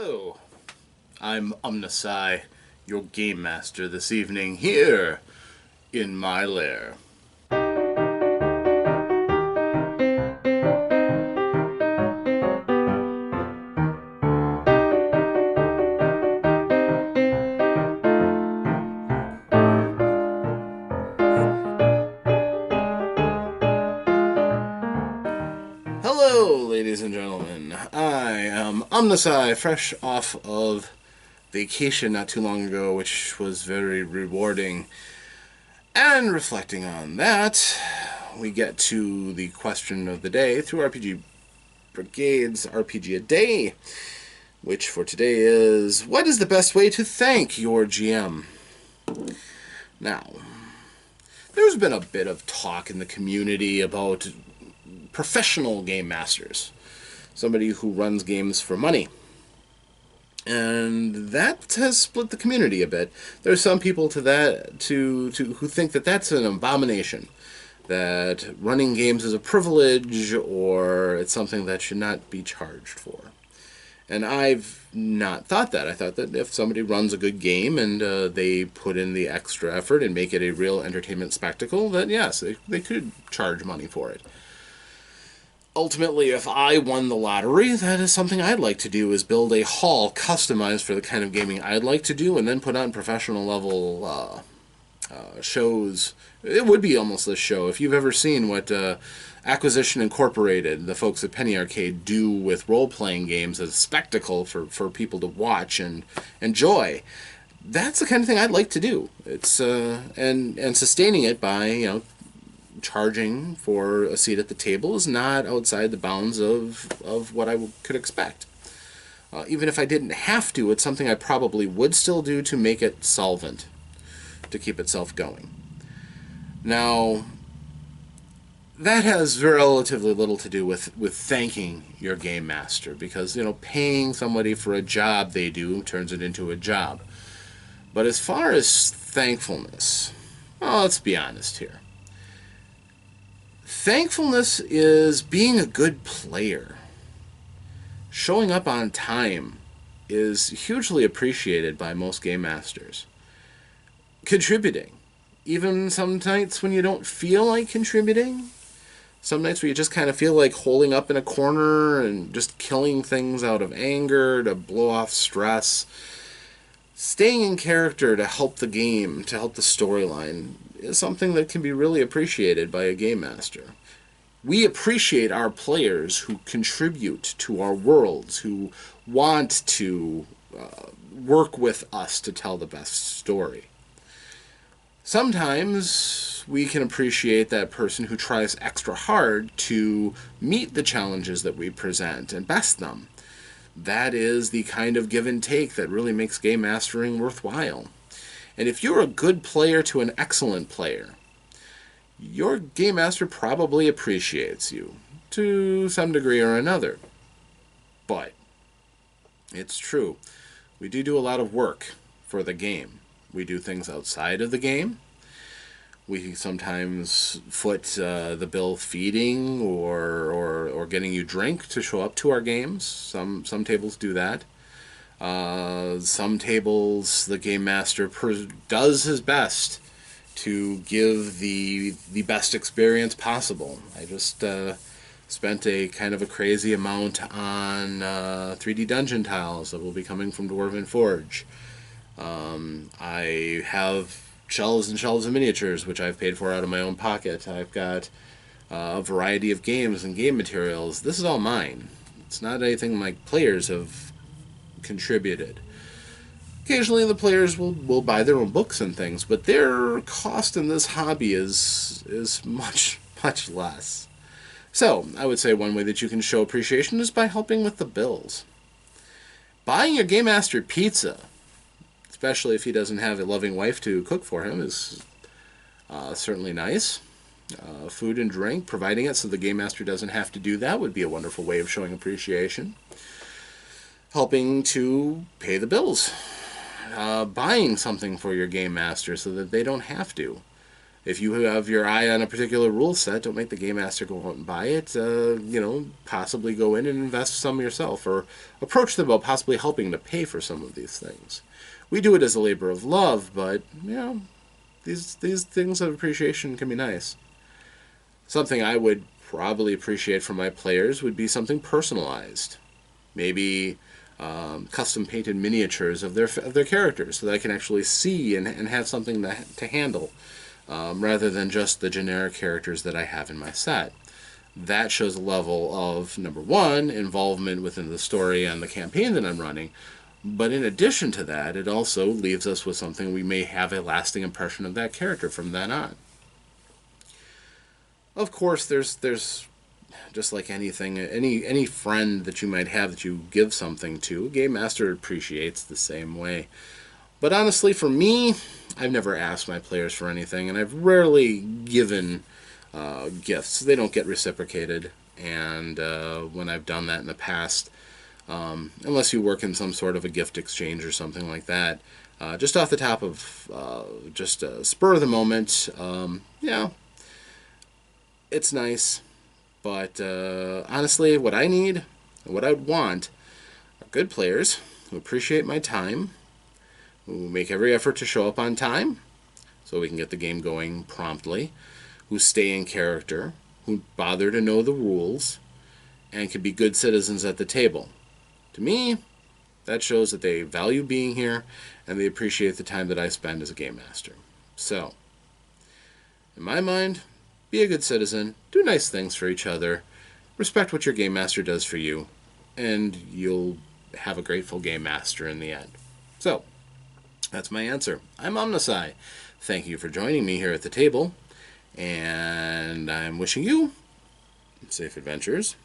Hello, I'm OmnusI, your game master this evening here in my lair. Hello, ladies and gentlemen. I am OmnusI, fresh off of vacation not too long ago, which was very rewarding. And reflecting on that, we get to the question of the day through RPG Brigade's RPG a Day, which for today is, what is the best way to thank your GM? Now, there's been a bit of talk in the community about professional game masters, somebody who runs games for money. And that has split the community a bit. There's some people who think that that's an abomination, that running games is a privilege or it's something that should not be charged for. And I've not thought that. I thought that if somebody runs a good game and they put in the extra effort and make it a real entertainment spectacle, then yes, they could charge money for it. Ultimately, if I won the lottery, that is something I'd like to do, is build a hall customized for the kind of gaming I'd like to do and then put on professional level shows. It would be almost this show. If you've ever seen what Acquisition Incorporated, the folks at Penny Arcade, do with role-playing games as a spectacle for people to watch and enjoy, that's the kind of thing I'd like to do. It's and sustaining it by, charging for a seat at the table is not outside the bounds of what I could expect. Even if I didn't have to, it's something I probably would still do to make it solvent, to keep itself going. Now, that has relatively little to do with thanking your game master, because, paying somebody for a job they do turns it into a job. But as far as thankfulness, well, let's be honest here. Thankfulness is being a good player. Showing up on time is hugely appreciated by most game masters. Contributing. Even some nights when you don't feel like contributing. Some nights where you just kind of feel like holding up in a corner and just killing things out of anger to blow off stress. Staying in character to help the game, to help the storyline, is something that can be really appreciated by a game master. We appreciate our players who contribute to our worlds, who want to work with us to tell the best story. Sometimes we can appreciate that person who tries extra hard to meet the challenges that we present and best them. That is the kind of give and take that really makes game mastering worthwhile. And if you're a good player to an excellent player, your game master probably appreciates you to some degree or another. But it's true. We do a lot of work for the game. We do things outside of the game. We sometimes foot the bill feeding or getting you drink to show up to our games. Some tables do that. Some tables, the game master does his best to give the best experience possible. I just spent a kind of a crazy amount on 3D dungeon tiles that will be coming from Dwarven Forge. I have shelves and shelves of miniatures, which I've paid for out of my own pocket. I've got a variety of games and game materials. This is all mine. It's not anything my players have contributed. Occasionally the players will buy their own books and things, but their cost in this hobby is much less. So I would say one way that you can show appreciation is by helping with the bills. Buying your game master pizza, especially if he doesn't have a loving wife to cook for him, is certainly nice. Food and drink, providing it so the game master doesn't have to do that, would be a wonderful way of showing appreciation. Helping to pay the bills. Buying something for your game master so that they don't have to. If you have your eye on a particular rule set, don't make the game master go out and buy it. Possibly go in and invest some yourself, or approach them about possibly helping to pay for some of these things. We do it as a labor of love, but these things of appreciation can be nice. Something I would probably appreciate from my players would be something personalized. Maybe custom painted miniatures of their characters, so that I can actually see and have something to handle, rather than just the generic characters that I have in my set. That shows a level of, number one, involvement within the story and the campaign that I'm running. But in addition to that, it also leaves us with something we may have a lasting impression of that character from then on. Of course, there's just like anything, any friend that you might have that you give something to, a game master appreciates the same way. But honestly, for me, I've never asked my players for anything, and I've rarely given gifts. They don't get reciprocated, and when I've done that in the past, unless you work in some sort of a gift exchange or something like that, just off the top of just spur of the moment, it's nice. But honestly, what I need, and what I would want, are good players who appreciate my time, who make every effort to show up on time so we can get the game going promptly, who stay in character, who bother to know the rules, and can be good citizens at the table. To me, that shows that they value being here and they appreciate the time that I spend as a game master. So, in my mind, be a good citizen, do nice things for each other, respect what your game master does for you, and you'll have a grateful game master in the end. So, that's my answer. I'm OmnusI. Thank you for joining me here at the table, and I'm wishing you safe adventures